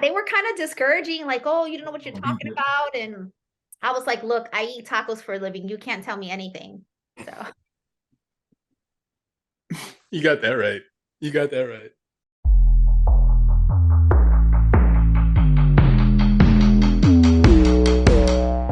they were kind of discouraging, like, oh, you don't know what you're talking about. And I was like, look, I eat tacos for a living. You can't tell me anything. So You got that right. You got that right.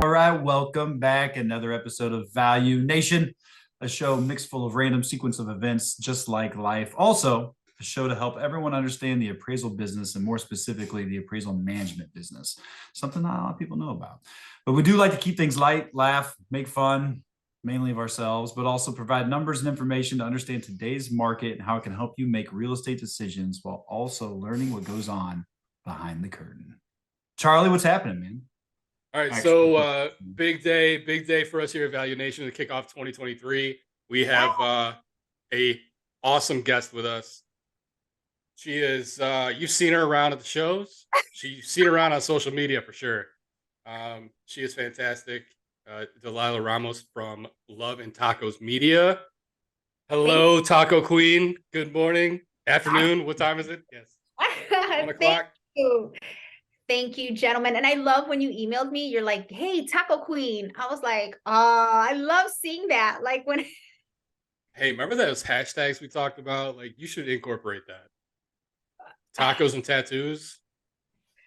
All right, welcome back. Another episode of Value Nation, a show mixed full of random sequence of events, just like life. Also, a show to help everyone understand the appraisal business and more specifically, the appraisal management business, something not a lot of people know about. But we do like to keep things light, laugh, make fun, mainly of ourselves, but also provide numbers and information to understand today's market and how it can help you make real estate decisions while also learning what goes on behind the curtain. Charlie, what's happening, man? All right, so big day for us here at Value Nation to kick off 2023. We have a awesome guest with us. She is you've seen her around at the shows. You've seen her around on social media for sure. She is fantastic. Delila Ramos from Love and Tacos Media. Hello, Taco Queen. Good morning, afternoon. What time is it? Yes, 1 o'clock. Thank you, gentlemen. And I love when you emailed me, you're like, hey, Taco Queen. I was like, I love seeing that. Like when Hey, remember those hashtags we talked about? Like, you should incorporate that. Tacos and tattoos.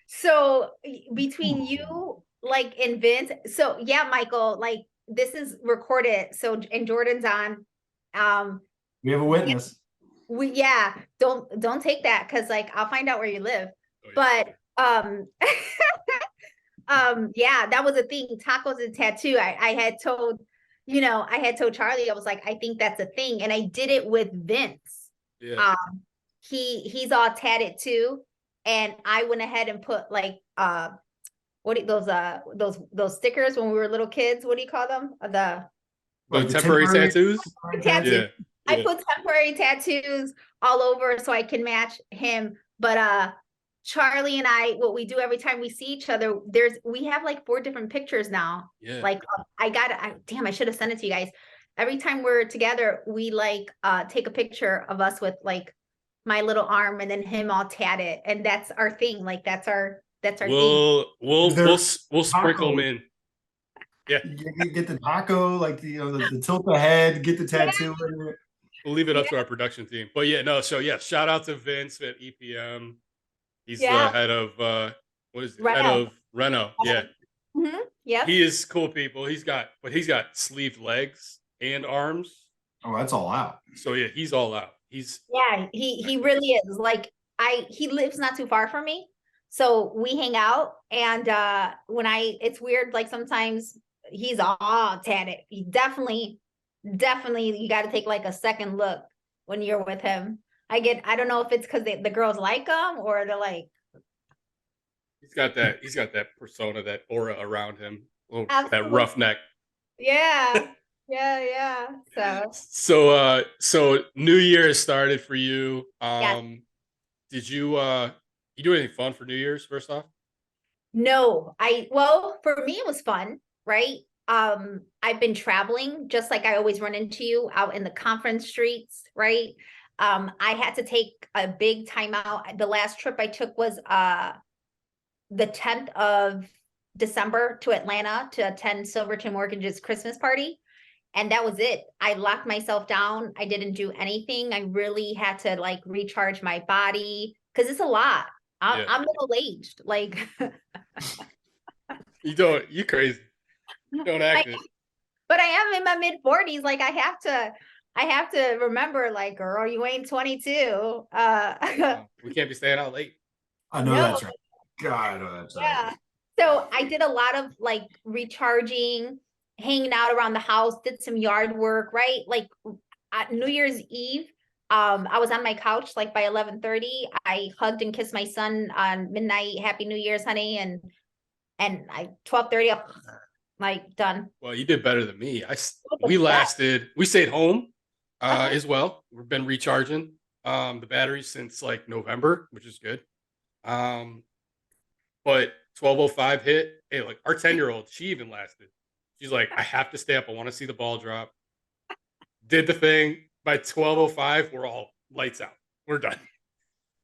So between you, like and Vince, so yeah, Michael, like this is recorded. So and Jordan's on. We have a witness. Don't take that because like I'll find out where you live. Oh, yeah. But yeah, that was a thing. Tacos and tattoo. I had told, I had told Charlie, I was like, I think that's a thing. And I did it with Vince. Yeah. He's all tatted too. And I went ahead and put like those stickers when we were little kids. What do you call them? The temporary tattoos? Tattoos. Yeah. I put temporary tattoos all over so I can match him. But Charlie and I, what we do every time we see each other, we have like 4 different pictures now. Yeah. Like I should have sent it to you guys. Every time we're together, we like take a picture of us with like my little arm and then him all tatted, and that's our thing. Like that's our thing. We'll sprinkle them in. Yeah. You get the taco, like the tilt the head, get the tattoo. Yeah. We'll leave it up to our production team. But yeah, no, so yeah, shout out to Vince at EPM. He's the head of what is it? Head of Reno. Yeah. Mm-hmm. Yeah. He is cool people. He's got sleeved legs and arms. Oh, that's all out. So yeah, he's all out. He really is. Like he lives not too far from me. So we hang out, and it's weird, like sometimes he's all tatted. He definitely you got to take like a second look when you're with him. I don't know if it's because the girls like him or they're like. He's got that persona, that aura around him, that roughneck. Yeah. Yeah. So New Year has started for you. Did you do anything fun for New Year's first off? No, for me it was fun, right? I've been traveling just like I always run into you out in the conference streets, right? I had to take a big time out. The last trip I took was the 10th of December to Atlanta to attend Silverton Mortgage's Christmas party. And that was it. I locked myself down. I didn't do anything. I really had to like recharge my body because it's a lot. I'm middle-aged. Like you crazy. You don't act it. But I am in my mid-40s. Like I have to remember, like, girl, you ain't 22. We can't be staying out late. I know that's right. God, I know that's right. Yeah. So I did a lot of like recharging, hanging out around the house, did some yard work, right? Like at New Year's Eve, I was on my couch like by 11:30. I hugged and kissed my son on midnight. Happy New Year's, honey. And I 12:30, like done. Well, you did better than me. We stayed home as well. We've been recharging the batteries since like November, which is good. But 12:05 hit. Hey, like our 10-year-old, she even lasted. She's like, I have to stay up. I want to see the ball drop. Did the thing. By 12:05, we're all lights out. We're done.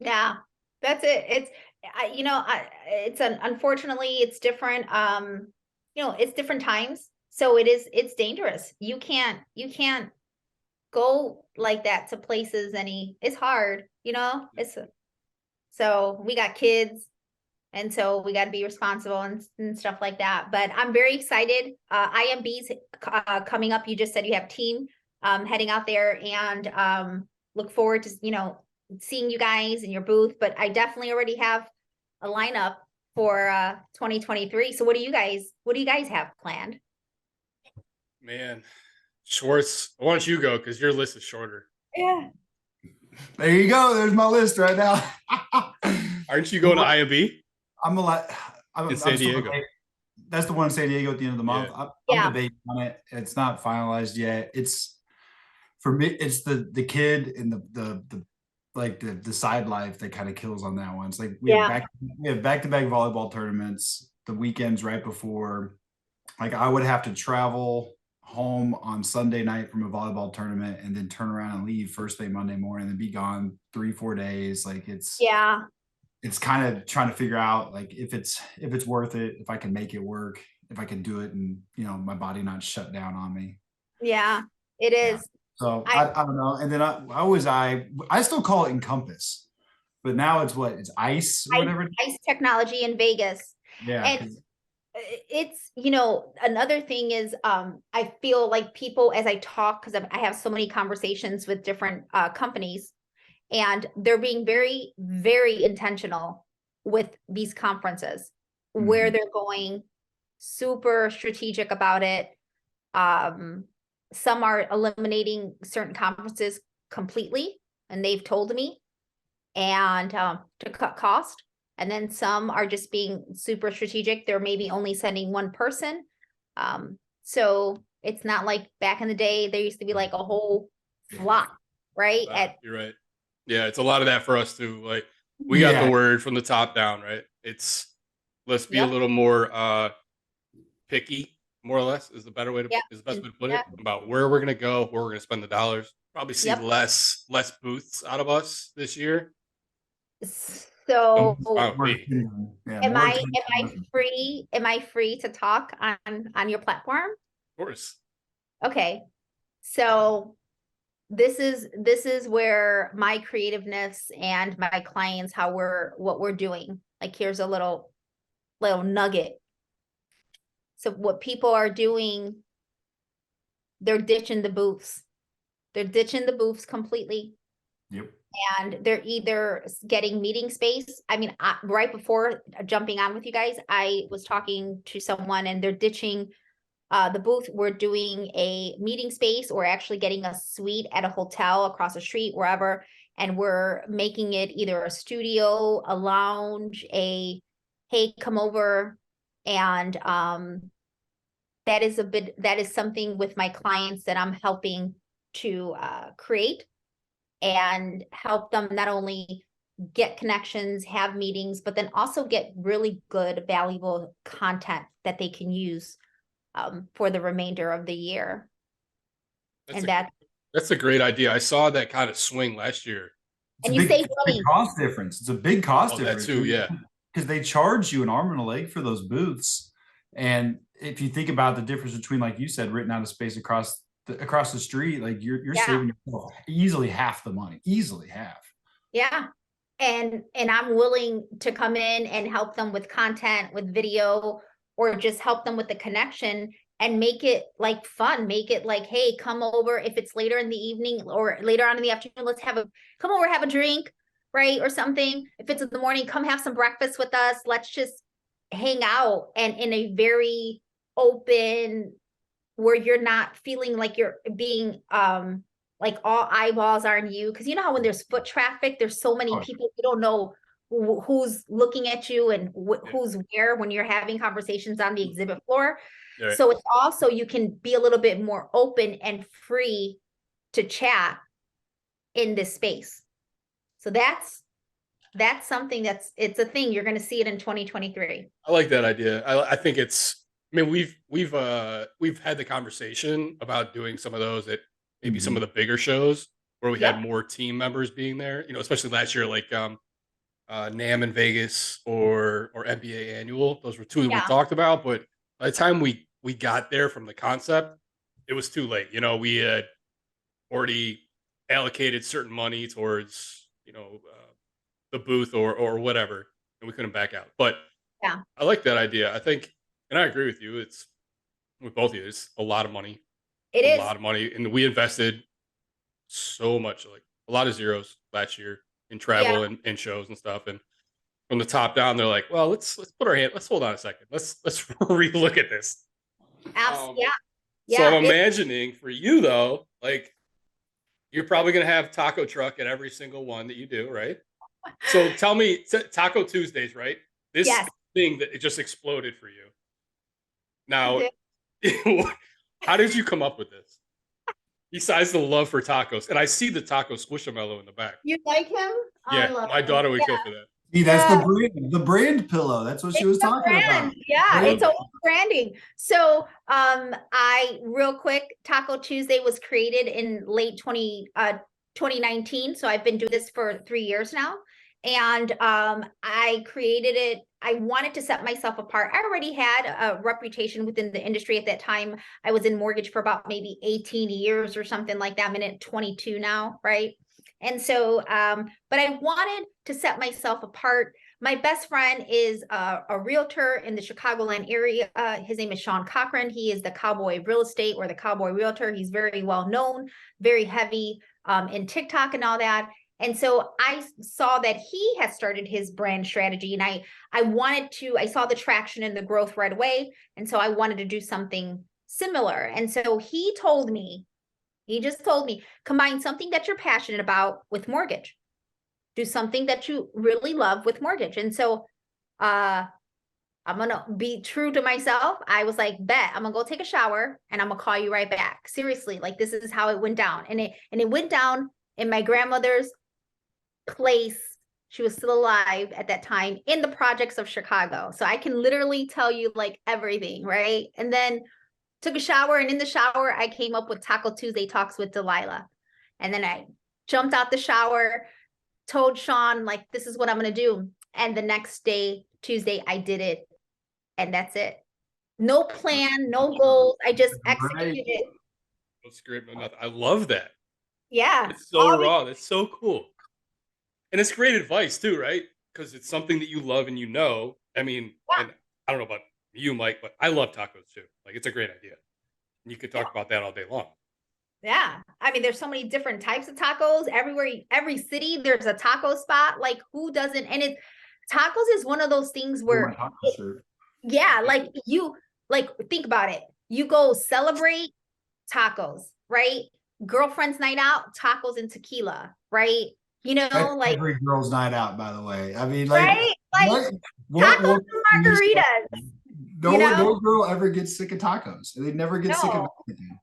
Yeah, that's it. unfortunately it's different. It's different times. So it's dangerous. You can't go like that to places it's hard, so we got kids. And so we got to be responsible and stuff like that. But I'm very excited. IMB's coming up. You just said you have team heading out there, and look forward to, seeing you guys in your booth. But I definitely already have a lineup for 2023. So what do you guys have planned? Man, Schwartz, why don't you go? Because your list is shorter. Yeah. There you go. There's my list right now. Aren't you going to IMB? I'm in San Diego? That's the one in San Diego at the end of the month. Yeah. I'm debating on it. It's not finalized yet. It's for me. It's the kid and the side life that kind of kills on that one. It's like we have back-to-back volleyball tournaments the weekends right before. Like I would have to travel home on Sunday night from a volleyball tournament and then turn around and leave first thing Monday morning and be gone 3-4 days. Like it's kind of trying to figure out like if it's worth it, if I can make it work, if I can do it, and my body not shut down on me. Yeah, it is. So I don't know. And then I still call it Encompass, but now it's ICE or whatever. ICE technology in Vegas. Yeah. And it's, another thing is, I feel like people, as I talk, because I have so many conversations with different companies, and they're being very, very intentional with these conferences, where they're going super strategic about it. Some are eliminating certain conferences completely, and they've told me, and to cut cost. And then some are just being super strategic. They're maybe only sending one person. So it's not like back in the day, there used to be like a whole flock, right? You're right. Yeah, it's a lot of that for us too. Like we got the word from the top down, right? Let's be a little more picky, more or less, is the best way to put it, about where we're gonna go, where we're gonna spend the dollars. Probably see less booths out of us this year. So am I free to talk on your platform? Of course. Okay. So this is where my creativeness and my clients, what we're doing. Like here's a little nugget. So what people are doing, they're ditching the booths. They're ditching the booths completely. Yep. And they're either getting meeting space. I mean, right before jumping on with you guys, I was talking to someone, and they're ditching the booth. We're doing a meeting space, or actually getting a suite at a hotel across the street, wherever. And we're making it either a studio, a lounge, hey, come over. And that is something with my clients that I'm helping to create, and help them not only get connections, have meetings, but then also get really good, valuable content that they can use for the remainder of the year. That's a great idea. I saw that kind of swing last year. And you save money. Cost difference. It's a big cost difference. That too, yeah. Because they charge you an arm and a leg for those booths. And if you think about the difference between, like you said, renting out a space across the street, like you're saving yourself easily half the money, easily half. Yeah. And I'm willing to come in and help them with content, with video, or just help them with the connection, and make it like fun, make it like, hey, come over. If it's later in the evening or later on in the afternoon, let's come over, have a drink, right? Or something. If it's in the morning, come have some breakfast with us. Let's just hang out, and in a very open, where you're not feeling like you're being like all eyeballs are on you. Because you know how when there's foot traffic, there's so many people, you don't know who's looking at you and who's where when you're having conversations on the exhibit floor. Right. So it's also, you can be a little bit more open and free to chat in this space. So that's something it's a thing. You're going to see it in 2023. I like that idea. I think we've had the conversation about doing some of those at maybe some of the bigger shows where we had more team members being there, especially last year, like NAM in Vegas or NBA annual. Those were two that we Yeah. talked about, but by the time we got there from the concept, it was too late. We had already allocated certain money towards the booth or whatever, and we couldn't back out. But Yeah. I like that idea. I think, and I agree with you. It's with both of you. It's a lot of money, It a is. lot of money, and we invested so much, like a lot of zeros last year in travel and shows and stuff. And from the top down, they're like, "Well, let's put our hand. Let's hold on a second. Let's relook at this." Absolutely. So Yeah. I'm imagining for you though, like you're probably gonna have taco truck at every single one that you do, right? So tell me, Taco Tuesdays, right? This Yes. thing that it just exploded for you. Now, It how did you come up with this? Besides the love for tacos, and I see the taco squishamallow in the back. You like him? I Yeah, love my him. daughter would kill for that. See, that's Yeah. the brand pillow. That's what she was It's a talking brand. about. Yeah, Brand. it's all branding. So I real quick, Taco Tuesday was created in late 2019. So I've been doing this for 3 years now. And I created it. I wanted to set myself apart. I already had a reputation within the industry at that time. I was in mortgage for about maybe 18 years or something like that. I'm in at 22 now, right? And so, but I wanted to set myself apart. My best friend is a realtor in the Chicagoland area. His name is Sean Cochran. He is the Cowboy Real Estate or the Cowboy Realtor. He's very well known, very heavy in TikTok and all that. And so I saw that he had started his brand strategy, and I saw the traction and the growth right away. And so I wanted to do something similar. And so he just told me, combine something that you're passionate about with mortgage. Do something that you really love with mortgage. And so I'm gonna be true to myself. I was like, bet, I'm gonna go take a shower and I'm gonna call you right back. Seriously, like this is how it went down. And it went down in my grandmother's place. She was still alive at that time in the projects of Chicago. So I can literally tell you like everything, right? And then took a shower, and in the shower, I came up with Taco Tuesday Talks with Dalila. And then I jumped out the shower, told Sean, like, this is what I'm going to do. And the next day, Tuesday, I did it. And that's it. No plan, no goals. I just executed it. No script, no nothing. I love that. Yeah. It's so raw. That's so cool. And it's great advice too, right? Because it's something that you love and you know. I mean, and I don't know about you, Mike, but I love tacos too. Like, it's a great idea. And you could talk about that all day long. Yeah. I mean, there's so many different types of tacos everywhere. Every city, there's a taco spot. Like, who doesn't? And tacos is one of those things where, like think about it. You go celebrate tacos, right? Girlfriend's night out, tacos and tequila, right? That's like every girl's night out, by the way. I mean, like, right? Like tacos and margaritas. No girl ever gets sick of tacos. They never get sick of anything.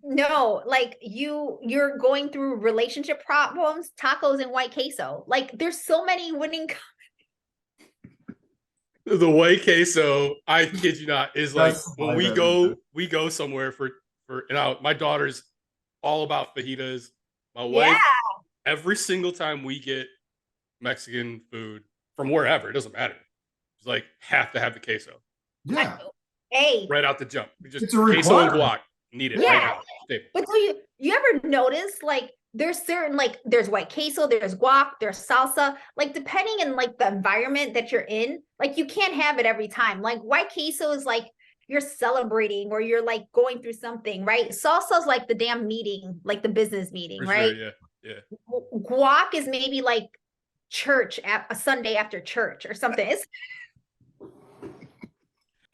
No, like you're going through relationship problems, tacos and white queso. Like, there's so many winning. The white queso, I kid you not, is like when we go somewhere for my daughter's all about fajitas. My wife, every single time we get Mexican food from wherever, it doesn't matter. It's like, have to have the queso. Yeah. Hey. Right out the jump. We just it's a queso and guac. Need it right now. But do you ever notice, like, there's certain, like, there's white queso, there's guac, there's salsa, like, depending on like the environment that you're in, like, you can't have it every time. Like, white queso is like you're celebrating or you're like going through something, right? Salsa is like the damn meeting, like the business meeting, right? Sure, yeah. Guac is maybe like church at a Sunday after church or something.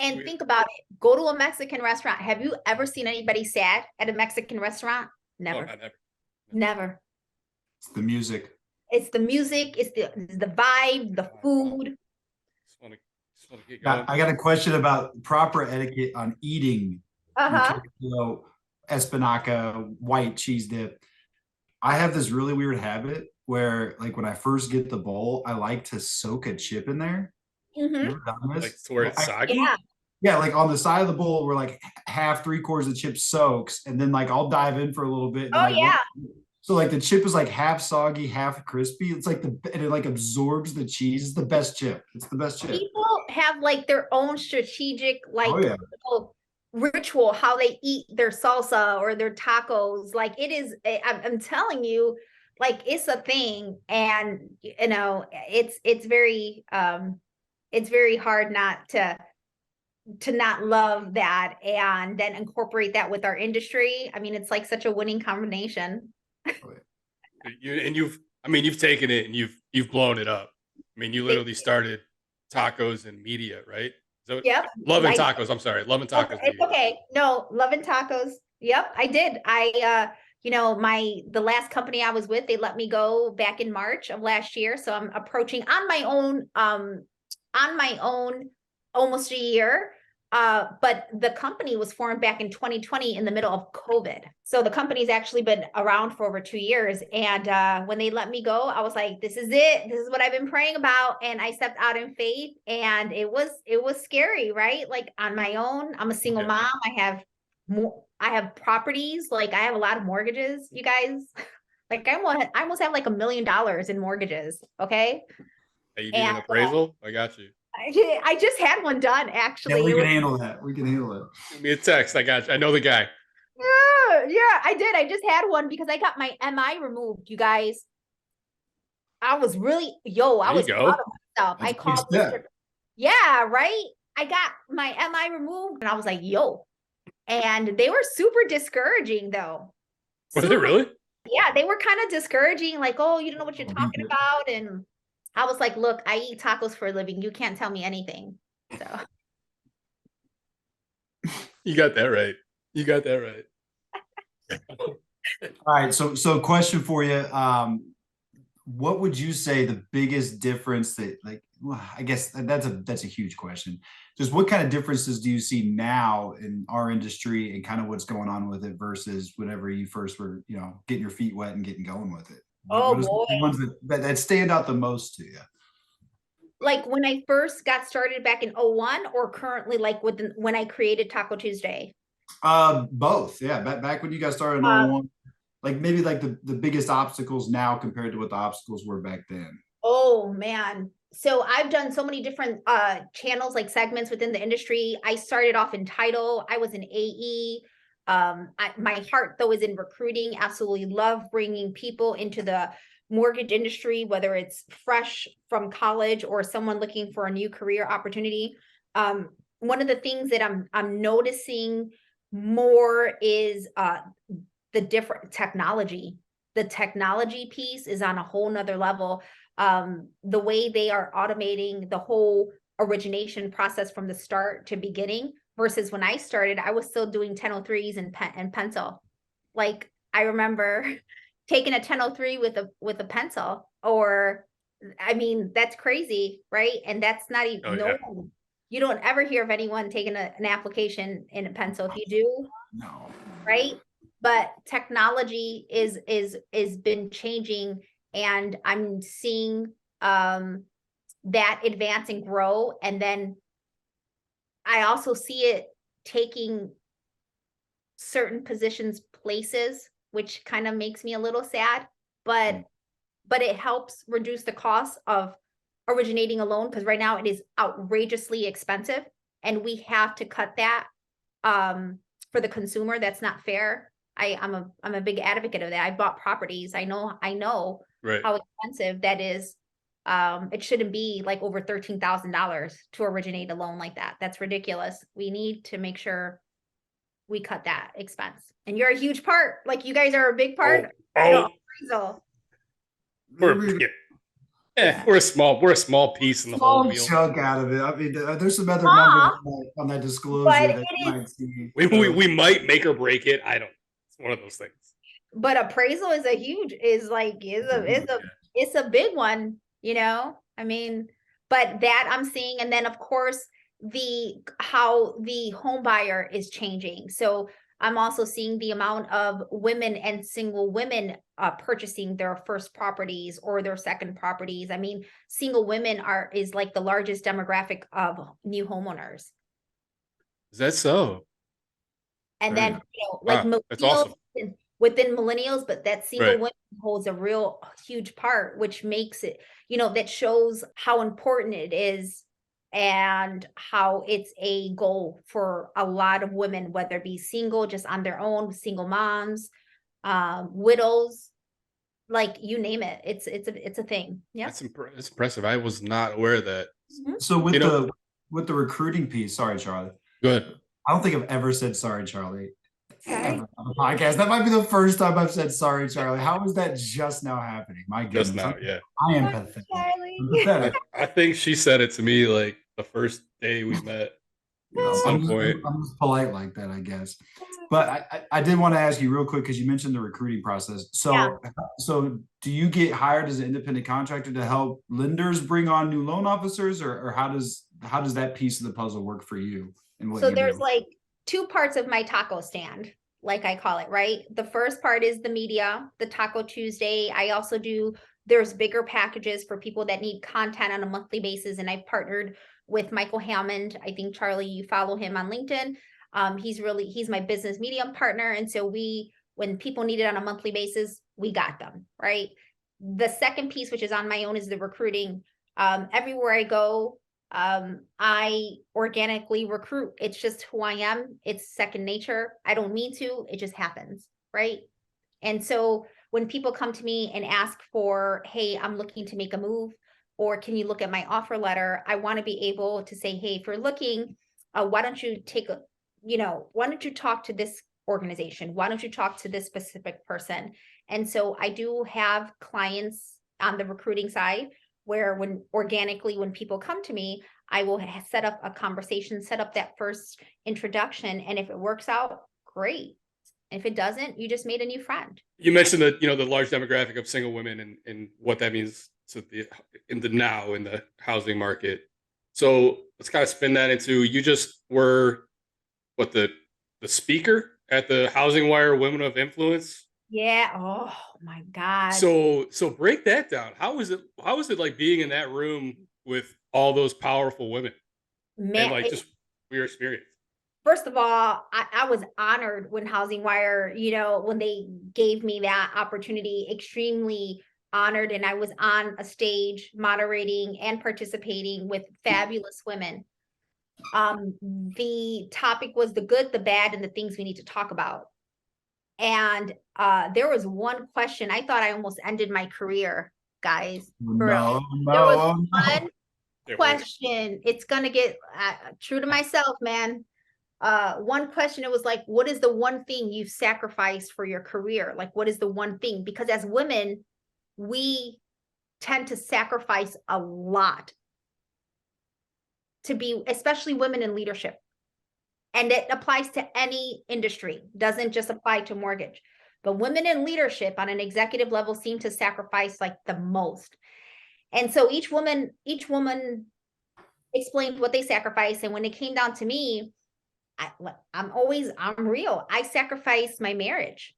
And think about it. Go to a Mexican restaurant. Have you ever seen anybody sad at a Mexican restaurant? Never. No, never. It's the music. It's the music. It's the vibe, the food. I got a question about proper etiquette on eating. Espinaca, white cheese dip. I have this really weird habit where, like, when I first get the bowl, I like to soak a chip in there. Like to where it's soggy? Yeah, like on the side of the bowl where like half, 3/4 of the chip soaks, and then like I'll dive in for a little bit. And So like the chip is like half soggy, half crispy. It's like and it like absorbs the cheese. It's the best chip. It's the best chip. People have like their own strategic Oh yeah. little ritual how they eat their salsa or their tacos. Like it is, I'm telling you, like it's a thing, and you know, it's very hard not to not love that and then incorporate that with our industry. I mean, it's like such a winning combination. You've taken it and you've blown it up. I mean, you literally started tacos and media, right? So Yep. Love and Tacos. I'm sorry, Love and Tacos. It's okay. No, Love and Tacos. Yep, I did. You know, the last company I was with, they let me go back in March of last year. So I'm approaching on my own almost a year. But the company was formed back in 2020 in the middle of COVID. So the company's actually been around for over 2 years. And when they let me go, I was like, this is it. This is what I've been praying about. And I stepped out in faith, and it was scary, right? Like on my own, I'm a single mom. I have properties, like I have a lot of mortgages, you guys. Like I almost have like $1 million in mortgages. Okay. Hey, you need an appraisal? I got you. I just had one done, actually. Yeah, we can handle that. We can handle it. Give me a text. I got you. I know the guy. Yeah, I did. I just had one because I got my MI removed, you guys. I was really, I was proud of myself. I called Mr. Yeah, right? I got my MI removed and I was like, and they were super discouraging though. Was it really? Yeah, they were kind of discouraging, like, oh, you don't know what you're talking about. And I was like, look, I eat tacos for a living. You can't tell me anything. So you got that right. You got that right. All right. So question for you. What would you say the biggest difference that, like, well, I guess that's a huge question. Just what kind of differences do you see now in our industry and kind of what's going on with it versus whenever you first were, getting your feet wet and getting going with it? What boy. The ones that stand out the most to you? Like when I first got started back in 01 or currently like when I created Taco Tuesday? Both. Yeah. Back when you guys started in 01, like maybe like the biggest obstacles now compared to what the obstacles were back then. Oh man. So I've done so many different channels, like segments within the industry. I started off in title. I was an AE. My heart though is in recruiting. Absolutely love bringing people into the mortgage industry, whether it's fresh from college or someone looking for a new career opportunity. One of the things that I'm noticing more is the different technology. The technology piece is on a whole nother level. The way they are automating the whole origination process from the start to beginning versus when I started, I was still doing 1003s and pencil. Like I remember taking a 1003 with a pencil, or I mean, that's crazy, right? And that's not even you don't ever hear of anyone taking an application in a pencil. If you do, no, right? But technology is been changing, and I'm seeing that advance and grow. And then I also see it taking certain positions places, which kind of makes me a little sad, but it helps reduce the cost of originating a loan, because right now it is outrageously expensive and we have to cut that for the consumer. That's not fair. I'm a big advocate of that. I bought properties. I know right. how expensive that is. It shouldn't be like over $13,000 to originate a loan like that. That's ridiculous. We need to make sure we cut that expense. And you're a huge part. Like you guys are a big part. We're a small piece in the whole wheel. Chunk out of it. I mean, there's some other numbers on that disclosure that you might see. We might make or break it. I don't. It's one of those things. But appraisal is it's a big one, I mean, but that I'm seeing. And then of course how the home buyer is changing. So I'm also seeing the amount of women and single women purchasing their first properties or their second properties. I mean, single women is like the largest demographic of new homeowners. Is that so? And then, like that's awesome. within millennials, but that single Right. woman holds a real huge part, which makes it, that shows how important it is and how it's a goal for a lot of women, whether it be single, just on their own, single moms, widows, like you name it. It's a thing. Yeah. That's impressive. I was not aware of that. So with You know, the recruiting piece, sorry, Charlie. good. I don't think I've ever said sorry, Charlie. Sorry. Ever on the podcast. That might be the first time I've said sorry, Charlie. How is that just now happening? My Just goodness. now, yeah. I am Sorry, pathetic. Charlie. I'm pathetic. I think she said it to me like the first day we met. At some point. I'm just polite like that, I guess. But I did want to ask you real quick because you mentioned the recruiting process. So do you get hired as an independent contractor to help lenders bring on new loan officers, or how does that piece of the puzzle work for you? And what So you there's do? like two parts of my taco stand, like I call it, right? The first part is the media, the Taco Tuesday. I also there's bigger packages for people that need content on a monthly basis. And I've partnered with Michael Hammond. I think, Charlie, you follow him on LinkedIn. He's my business medium partner. And so when people need it on a monthly basis, we got them, right? The second piece, which is on my own, is the recruiting. Everywhere I go, I organically recruit. It's just who I am. It's second nature. I don't mean to, it just happens, right? And so when people come to me and ask for, hey, I'm looking to make a move, or can you look at my offer letter? I want to be able to say, hey, if you're looking, why don't you why don't you talk to this organization? Why don't you talk to this specific person? And so I do have clients on the recruiting side where when people come to me, I will set up a conversation, set up that first introduction. And if it works out, great. If it doesn't, you just made a new friend. You mentioned that, the large demographic of single women and what that means to in the housing market. So let's kind of spin that into, you just were the speaker at the Housing Wire Women of Influence. Yeah. Oh my God. So break that down. How was it like being in that room with all those powerful women? Man, And just your experience. First of all, I was honored when Housing Wire, when they gave me that opportunity, extremely honored. And I was on a stage moderating and participating with fabulous women. The topic was the good, the bad, and the things we need to talk about. And there was one question. I thought I almost ended my career, guys. There was one question. It's going to get true to myself, man. One question, it was like, what is the one thing you've sacrificed for your career? Like, what is the one thing? Because as women, we tend to sacrifice a lot to be, especially women in leadership. And it applies to any industry, doesn't just apply to mortgage. But women in leadership on an executive level seem to sacrifice like the most. And so each woman explained what they sacrificed. And when it came down to me, I'm real. I sacrificed my marriage.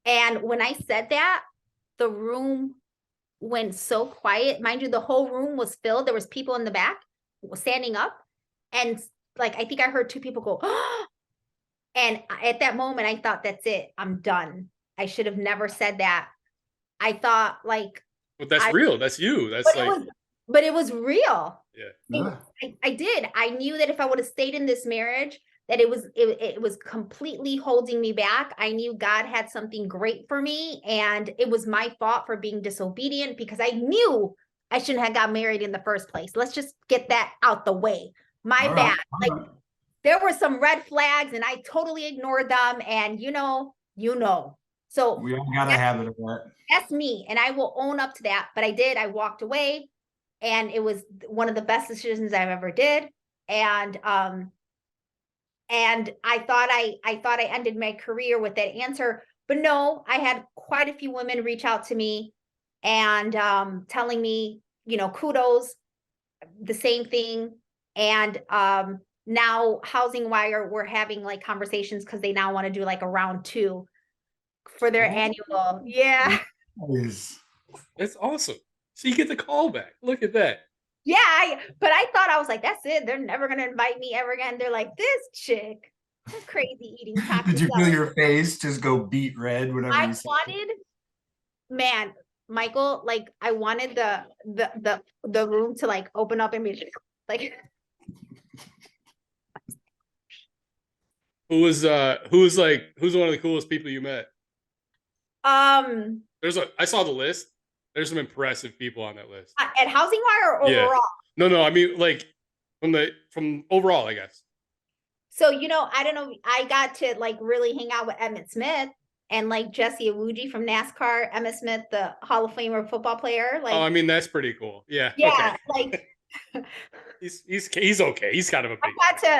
And when I said that, the room went so quiet. Mind you, the whole room was filled. There was people in the back standing up. And like, I think I heard two people go, oh! And at that moment, I thought, that's it. I'm done. I should have never said that. I thought like. But that's real. That's you. That's but it was real. Yeah. I did. I knew that if I would have stayed in this marriage, that it was completely holding me back. I knew God had something great for me, and it was my fault for being disobedient because I knew I shouldn't have got married in the first place. Let's just get that out the way. My bad. There were some red flags and I totally ignored them, and you know. So we all got a habit of that. That's me, and I will own up to that. But I did. I walked away, and it was one of the best decisions I've ever did. And I thought I ended my career with that answer, but no, I had quite a few women reach out to me and telling me, kudos, the same thing. And now Housing Wire, we're having like conversations because they now want to do like a round 2 for their annual. Yeah. That's awesome. So you get the call back. Look at that. Yeah, but I thought, I was like, that's it. They're never going to invite me ever again. They're like, this chick. crazy eating Taco Did you Bell. feel your face just go beet red whenever I you said wanted, man, Michael, like I wanted the room to like open up and be like who's one of the coolest people you met? I saw the list. There's some impressive people on that list. At Housing Wire or Yeah. overall? No, I mean like from overall, I guess. So, I don't know, I got to like really hang out with Emmitt Smith and like Jesse Awuji from NASCAR, Emmitt Smith, the Hall of Famer football player. Like, I mean, that's pretty cool. Yeah. yeah, Okay. like he's okay. He's kind of a big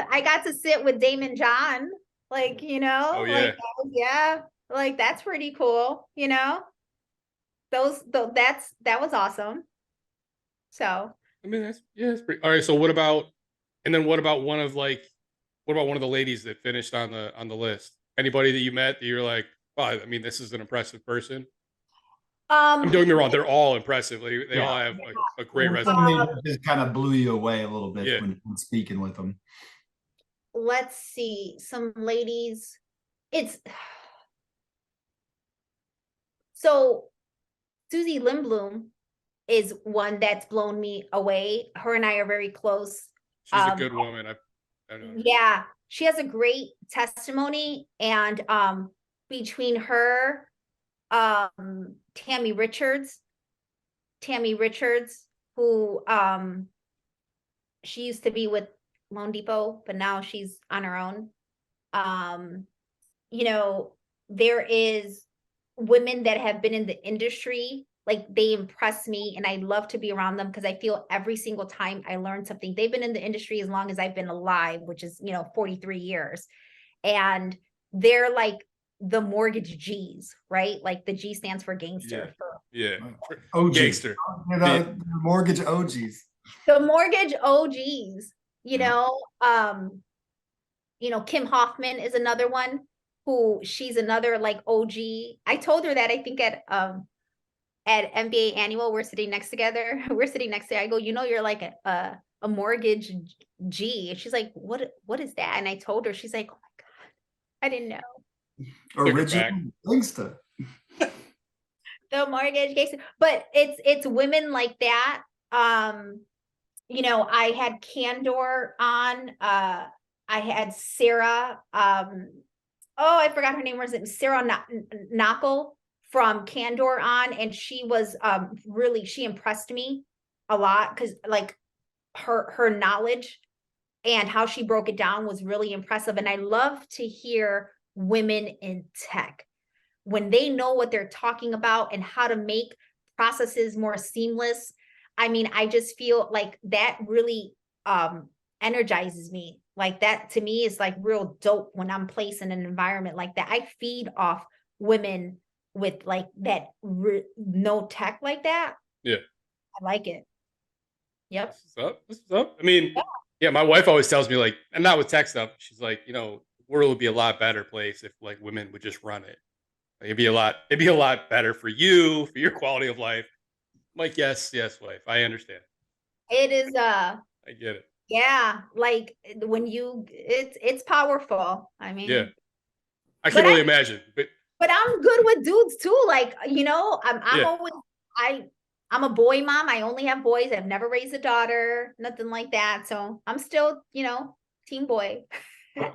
I got to sit with Damon John, like, Oh, yeah. like yeah, like that's pretty cool, that was awesome. So I mean, that's pretty. All right. So what about one of the ladies that finished on the list? Anybody that you met that you're like, oh, I mean, this is an impressive person. I'm don't get me wrong; they're all impressive. They all have a great resume. somebody just kind of blew you away a little bit Yeah. when speaking with them? let's see, some ladies. It's so Susie Lindblom is one that's blown me away. Her and I are very close. She's a good woman. I don't know. Yeah, she has a great testimony, and between her, Tammy Richards, who she used to be with Loan Depot, but now she's on her own. There is women that have been in the industry, like they impress me and I love to be around them because I feel every single time I learn something. They've been in the industry as long as I've been alive, which is 43 years, and they're like the mortgage G's, right? Like the G stands for gangster. Yeah. OG. Gangster. The mortgage OGs. The mortgage OGs, Kim Hoffman is another one who she's another like OG. I told her that I think at MBA annual, we're sitting next together. I go, you're like a mortgage G. And she's like, what is that? And I told her, she's like, oh my God, I didn't know. Original gangster. The mortgage gangster. But it's women like that. I had Candor on. I had Sarah. I forgot her name. Was it Sarah Knuckle from Candor on? And she was she impressed me a lot because like her knowledge and how she broke it down was really impressive. And I love to hear women in tech when they know what they're talking about and how to make processes more seamless. I mean, I just feel like that really energizes me. Like that to me is like real dope when I'm placed in an environment like that. I feed off women with like that no tech like that. Yeah. I like it. Yep. What's up? I mean, yeah, my wife always tells me like, and not with tech stuff, she's like, the world would be a lot better place if like women would just run it. Like, it'd be a lot better for you, for your quality of life. I'm like, yes, wife, I understand. It is I get it. Yeah, like when it's powerful. I mean, yeah, I can only imagine. But I'm good with dudes too. Like, I'm always I'm a boy mom. I only have boys. I've never raised a daughter, nothing like that. So I'm still, team boy.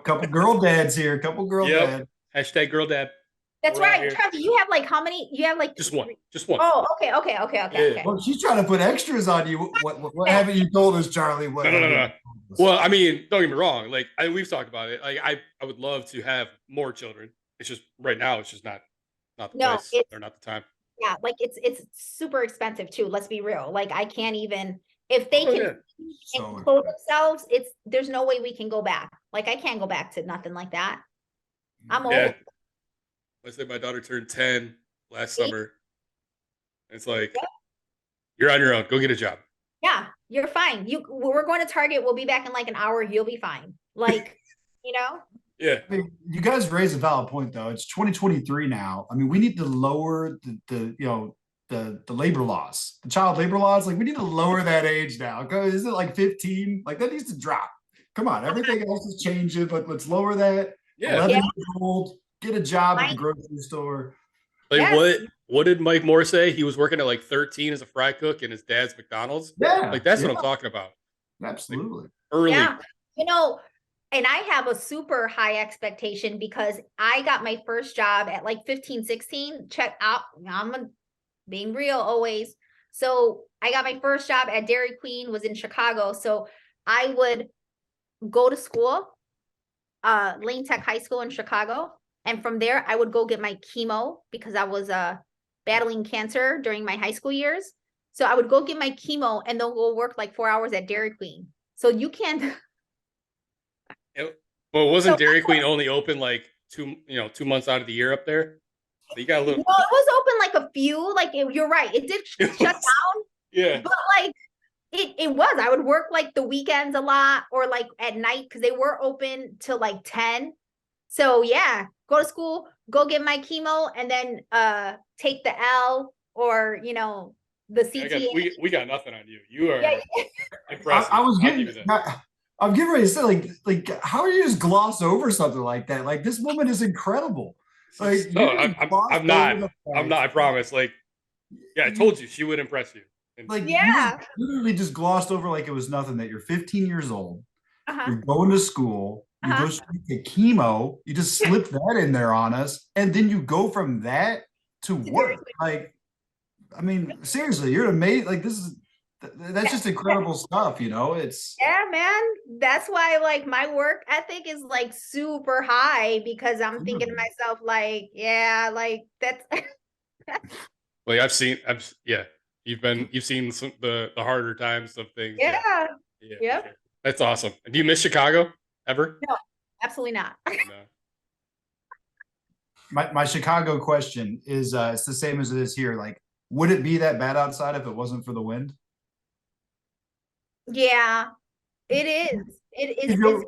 Couple girl dads here. Couple girl dads. Hashtag girl dad. That's right. Trevor, you have like how many? You have like just one. Oh, okay. Well, she's trying to put extras on you. What haven't you told us, Charlie? No. Well, I mean, don't get me wrong. Like we've talked about it. Like I would love to have more children. It's just right now, it's just not the place or not the time. Yeah, like it's super expensive too. Let's be real. Like I can't even if they can clothe themselves. There's no way we can go back. Like I can't go back to nothing like that. I'm old. Let's say my daughter turned 10 last summer. It's like, you're on your own. Go get a job. Yeah, you're fine. We're going to Target. We'll be back in like an hour. You'll be fine. Like, Yeah. I mean, you guys raise a valid point though. It's 2023 now. I mean, we need to lower the labor laws, the child labor laws. Like we need to lower that age now. Is it like 15? Like that needs to drop. Come on, everything else is changing. Let's lower that. Yeah. 11 Yeah. years old, get a job at the Right. grocery store. Like Yes. what did Mike Moore say? He was working at like 13 as a fry cook in his dad's McDonald's. Yeah, Like that's yeah, what I'm talking about. Like absolutely. early. Yeah. You know, and I have a super high expectation because I got my first job at like 15, 16. Check out, being real always. So I got my first job at Dairy Queen, was in Chicago. So I would go to school, Lane Tech High School in Chicago. And from there, I would go get my chemo because I was battling cancer during my high school years. So I would go get my chemo and then go work like 4 hours at Dairy Queen. So you can't. But wasn't So Dairy Queen only open like 2 months out of the year up there? So you got a no, little. it was open like a few. Like you're right, it did shut down, Yeah. but like it was. I would work like the weekends a lot or like at night because they were open till like 10. So yeah, go to school, go get my chemo, and then take the L or the CTA. We got nothing on you. You Yeah, are impressive. I was I'll getting, give you that. I'm getting ready to say, like, how are you just gloss over something like that? Like, this woman is incredible. Like, No, you just glossed I'm not. over the I'm fact- not. I promise. Like, yeah, I told you she would impress you. And Like, you yeah. just literally just glossed over like it was nothing that you're 15 years old. Uh-huh. You're going to school. You go straight to chemo. You just slip that in there on us, and then you go from that to work. Like, I mean, seriously, you're amazing. Like, that's just incredible stuff. It's Yeah, man. That's why like my work ethic is like super high because I'm thinking to myself, like, yeah, like that's like yeah. You've seen the harder times of things. Yeah. yeah. Yeah. Yep. Sure. That's awesome. Do you miss Chicago ever? No, absolutely not. No. my Chicago question is it's the same as it is here. Like, would it be that bad outside if it wasn't for the wind? Yeah, it is. It's bad.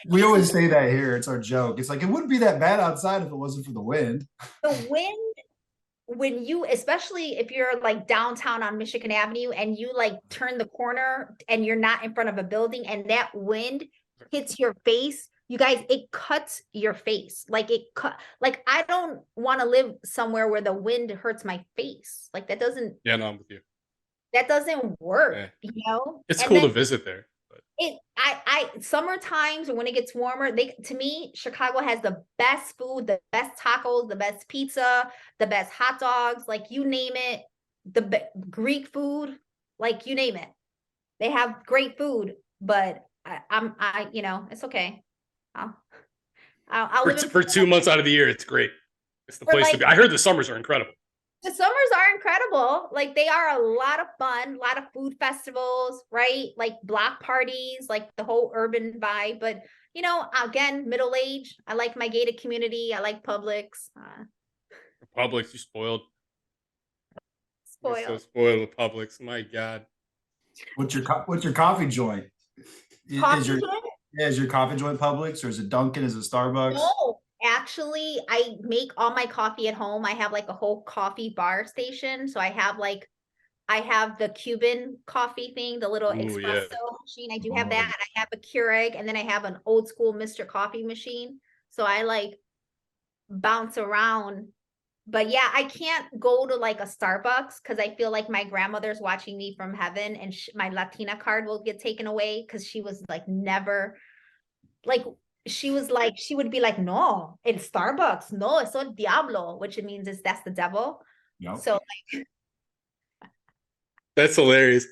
We always say that here. It's our joke. It's like it wouldn't be that bad outside if it wasn't for the wind. The wind, when you, especially if you're like downtown on Michigan Avenue and you like turn the corner and you're not in front of a building and that wind hits your face, you guys, it cuts your face. Like like I don't want to live somewhere where the wind hurts my face. Like that doesn't. Yeah, no, I'm with you. That doesn't work, Yeah. It's cool to visit there. But I summer times when it gets warmer, to me, Chicago has the best food, the best tacos, the best pizza, the best hot dogs, like you name it, Greek food, like you name it. They have great food, but it's okay. I'll live for 2 months out of the year, it's great. It's the place to be. I heard the summers are incredible. The summers are incredible. Like they are a lot of fun, a lot of food festivals, right? Like block parties, like the whole urban vibe. But again, middle age. I like my gated community. I like Publix. Publix, you spoiled. Spoiled. You're so spoiled with Publix. My God. What's your coffee joint? Is your coffee joint Publix or is it Dunkin'? Is it Starbucks? No, actually, I make all my coffee at home. I have like a whole coffee bar station. So I have the Cuban coffee thing, the little espresso machine. I do have that. And I have a Keurig, and then I have an old school Mr. Coffee machine. So I like bounce around. But yeah, I can't go to like a Starbucks because I feel like my grandmother's watching me from heaven and my Latina card will get taken away because she was like never like she would be like, no, it's Starbucks. No, it's el diablo, which it means that's the devil. Yep. So like that's hilarious.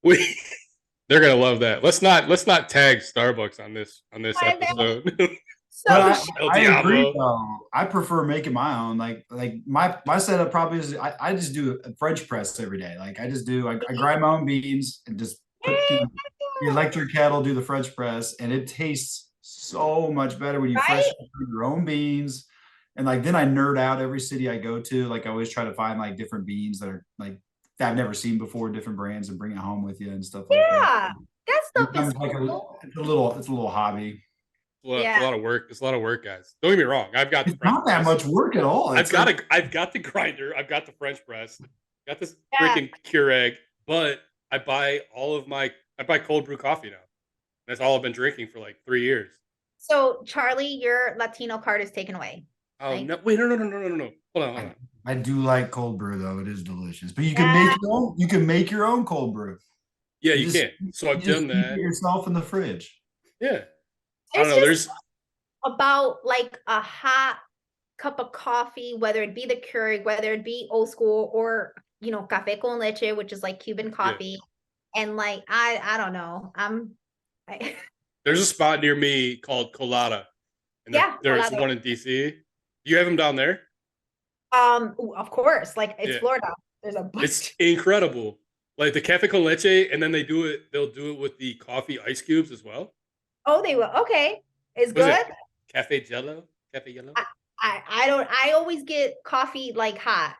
They're gonna love that. Let's not tag Starbucks on this episode. So I agree though. I prefer making my own. Like my setup probably is I just do a French press every day. Like I grind my own beans and just put the electric kettle, do the French press, and it tastes so much better when you fresh your own beans. And like then I nerd out every city I go to. Like I always try to find like different beans that are like that I've never seen before, different brands, and bring it home with you and stuff like that. That stuff is like cool. it's a little hobby. It's a lot of work. It's a lot of work, guys. Don't get me wrong. I've got it's not that much work at all. I've got the grinder. I've got the French press. Got this freaking Keurig. But I buy cold brew coffee now. That's all I've been drinking for like 3 years. So Charlie, your Latino card is taken away. Oh Like, no! Wait, no! Hold on. I do like cold brew though. It is delicious. But you can yeah, make your own. You can make your own cold brew. Yeah, You you just can. So you I've just done keep it that. yourself in the fridge. Yeah, I don't there's know. just There's about like a hot cup of coffee, whether it be the Keurig, whether it be old school or café con leche, which is like Cuban yeah. coffee. And like I don't know. I, There's a spot near me called Colada, and yeah, there's colada. one in DC. You have them down there? Of course, like it's Yeah, Florida. There's a it's bunch. incredible. Like the cafe con leche, and then they'll do it with the coffee ice cubes as well. Oh, they will. Okay. It's Was good. it cafe jello? Cafe yellow? I don't I always get coffee like hot.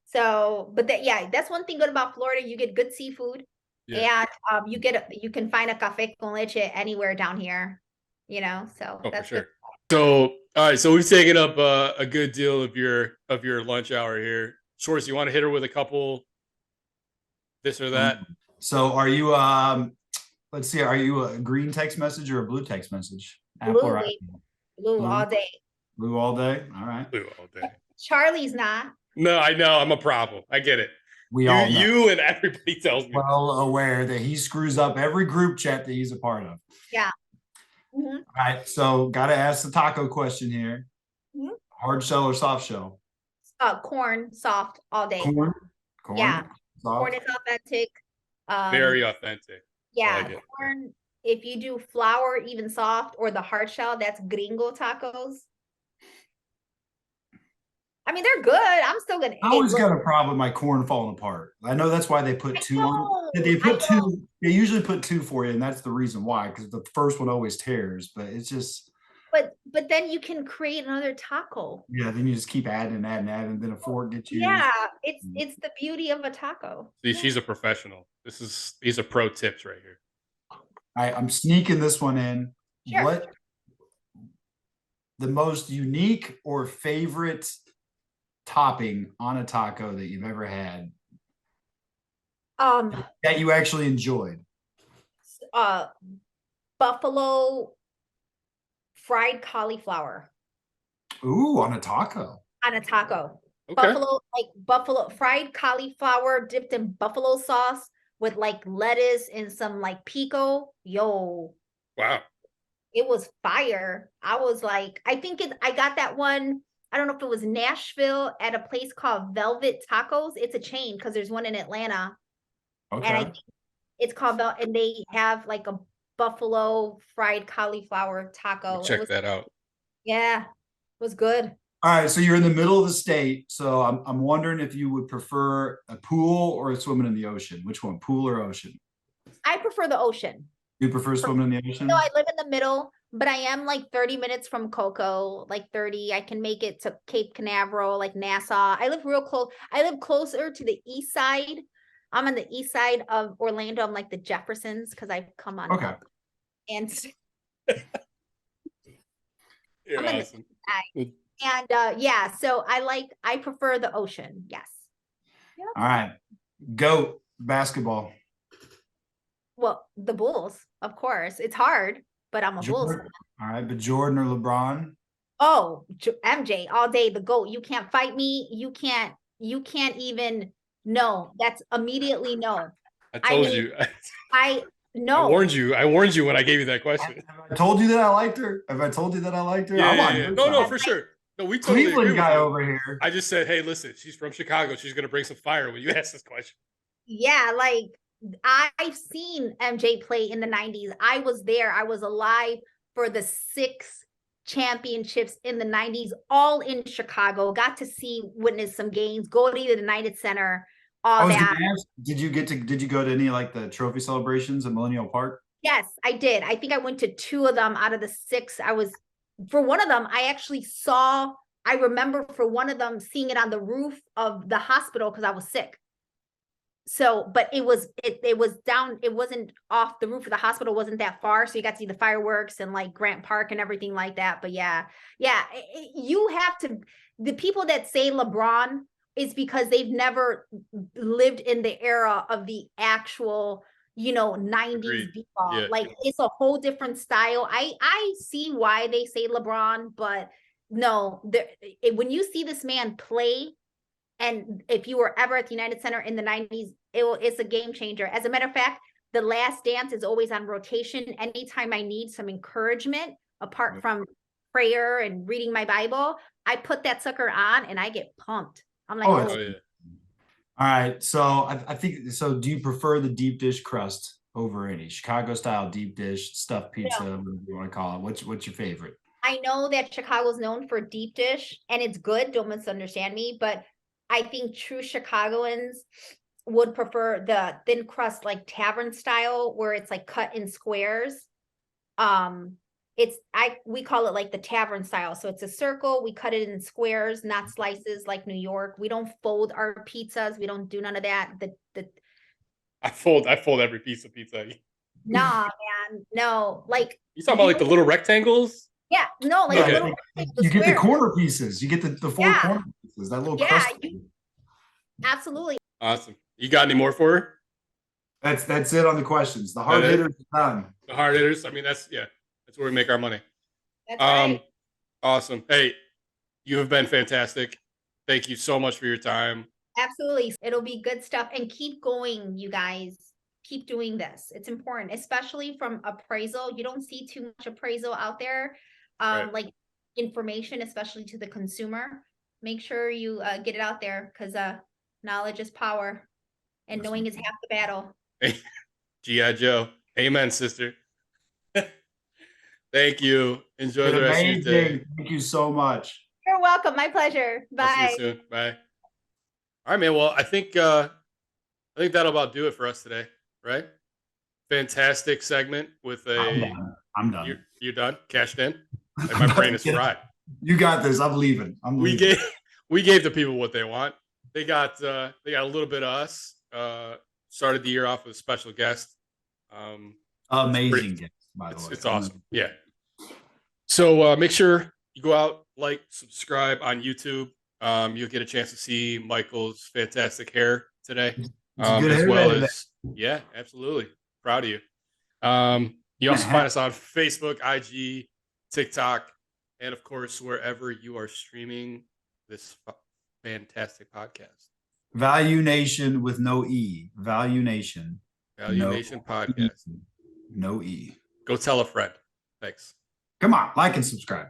So, but yeah, that's one thing good about Florida. You get good seafood Yeah. and you can find a cafe con leche anywhere down here. So Oh, for that's good. sure. So, all right. So we've taken up a good deal of your lunch hour here. Shorts, you want to hit her with a couple this or that? So are you let's see, are you a green text message or a blue text message? Apple Blue, or baby. iPhone? Blue Blue? all day. Blue all day. All right. Blue all day. Charlie's not. No, I know. I'm a problem. I get it. We all know. You and everybody tells me. Well aware that he screws up every group chat that he's a part of. Yeah. All right. So gotta ask the taco question here. Mhm. Hard shell or soft shell? Corn soft all day. Corn. Yeah. Corn Soft. is authentic. Very authentic. I Yeah, like it. corn. If you do flour, even soft, or the hard shell, that's gringo tacos. I mean, they're good. I'm still gonna. I always got a problem with my corn falling apart. I know that's why they put I two on know, it. They I put know. two. They usually put two for you, and that's the reason why. Because the first one always tears, but it's just But then you can create another taco. yeah. Then you just keep adding and adding and adding, and then a fork gets used. Yeah, it's the beauty of a taco. See, she's a professional. These are pro tips right here. I'm sneaking this one in. Sure. What the most unique or favorite topping on a taco that you've ever had Um, that you actually enjoyed? Buffalo fried cauliflower Ooh, on a taco. on a taco. Okay. Buffalo fried cauliflower dipped in buffalo sauce with like lettuce and some like pico. Yo, Wow. it was fire. I was like, I got that one. I don't know if it was Nashville at a place called Velvet Tacos. It's a chain because there's one in Atlanta. And I Okay. think it's called and they have like a buffalo fried cauliflower taco. Check that out. Yeah, it was good. All right, so you're in the middle of the state. So I'm wondering if you would prefer a pool or swimming in the ocean. Which one, pool or ocean? I prefer the ocean. You prefer swimming in the ocean? No, I live in the middle, but I am like 30 minutes from Cocoa, like 30. I can make it to Cape Canaveral, like Nassau. I live real close. I live closer to the east side. I'm on the east side of Orlando. I'm like the Jeffersons because I've come on Okay. up. And You're I'm in the awesome. east side. And yeah, so I prefer the ocean. Yes. All right. Goat basketball. Well, the Bulls, of course. It's hard, but I'm a Bulls fan. Jordan. All right, but Jordan or LeBron? Oh, MJ all day, the GOAT. You can't fight me. You can't even no. That's immediately no. I told you. I I warned you. I warned you when I gave you that question. Have I told you that I liked her? Have I told you that I liked her? Yeah, I'm on yeah. your No, side. for sure. No, we totally agree Cleveland with guy you. over here. I just said, hey, listen, she's from Chicago. She's gonna bring some fire when you ask this question. Yeah, like I've seen MJ play in the 90s. I was there. I was alive for the 6 championships in the 90s, all in Chicago. Got to witness some games, go to the United Center, I all was that. gonna ask, did you go to any like the trophy celebrations at Millennial Park? Yes, I did. I think I went to 2 of them out of the 6. For one of them, I remember for one of them seeing it on the roof of the hospital because I was sick. So, but it was down, it wasn't off the roof of the hospital, wasn't that far. So you got to see the fireworks and like Grant Park and everything like that. But yeah, you have to, the people that say LeBron is because they've never lived in the era of the actual, 90s Agreed. b-ball. Yeah. Like it's a whole different style. I see why they say LeBron, but no, when you see this man play, and if you were ever at the United Center in the 90s, it's a game changer. As a matter of fact, The Last Dance is always on rotation. Anytime I need some encouragement, apart from prayer and reading my Bible, I put that sucker on and I get pumped. I'm like, Oh, yeah. All right. So I think so. Do you prefer the deep dish crust over any Chicago style deep dish stuffed pizza, whatever you want to call it? What's your favorite? I know that Chicago's known for deep dish and it's good. Don't misunderstand me, but I think true Chicagoans would prefer the thin crust, like tavern style, where it's like cut in squares. We call it like the tavern style. So it's a circle. We cut it in squares, not slices like New York. We don't fold our pizzas. We don't do none of that. I fold every piece of pizza. Nah, man, no. Like You talking about like the little rectangles? yeah, no, like Okay. little You get the squares. corner pieces. You get the four Yeah. corner pieces. That little Yeah, crust. Absolutely. Awesome. You got any more for her? That's it on the questions. The hard hitters are done. The hard hitters. I mean, that's where we make our money. That's right. Awesome. Hey, you have been fantastic. Thank you so much for your time. Absolutely. It'll be good stuff. And keep going, you guys. Keep doing this. It's important, especially from appraisal. You don't see too much appraisal out there, Right. like information, especially to the consumer. Make sure you get it out there because knowledge is power and knowing is half the battle. G.I. Joe. Amen, sister. Thank you. Enjoy the rest of your day. Thank you so much. You're welcome. My pleasure. I'll see Bye. you soon. Bye. All right, man. Well, I think that'll about do it for us today, right? Fantastic segment with a. I'm done. You're done? Cashed in? Like my brain is fried. You got this. I'm leaving. We gave the people what they want. They got a little bit of us. Started the year off with a special guest. Amazing guest, by the way. It's awesome. Yeah. So make sure you go out, like, subscribe on YouTube. You'll get a chance to see Michael's fantastic hair today. As well as yeah, absolutely. Proud of you. You also find us on Facebook, IG, TikTok, and of course, wherever you are streaming this fantastic podcast. Value Nation with no E. Value Nation. Value Nation podcast. No E. Go tell a friend. Thanks. Come on, like and subscribe.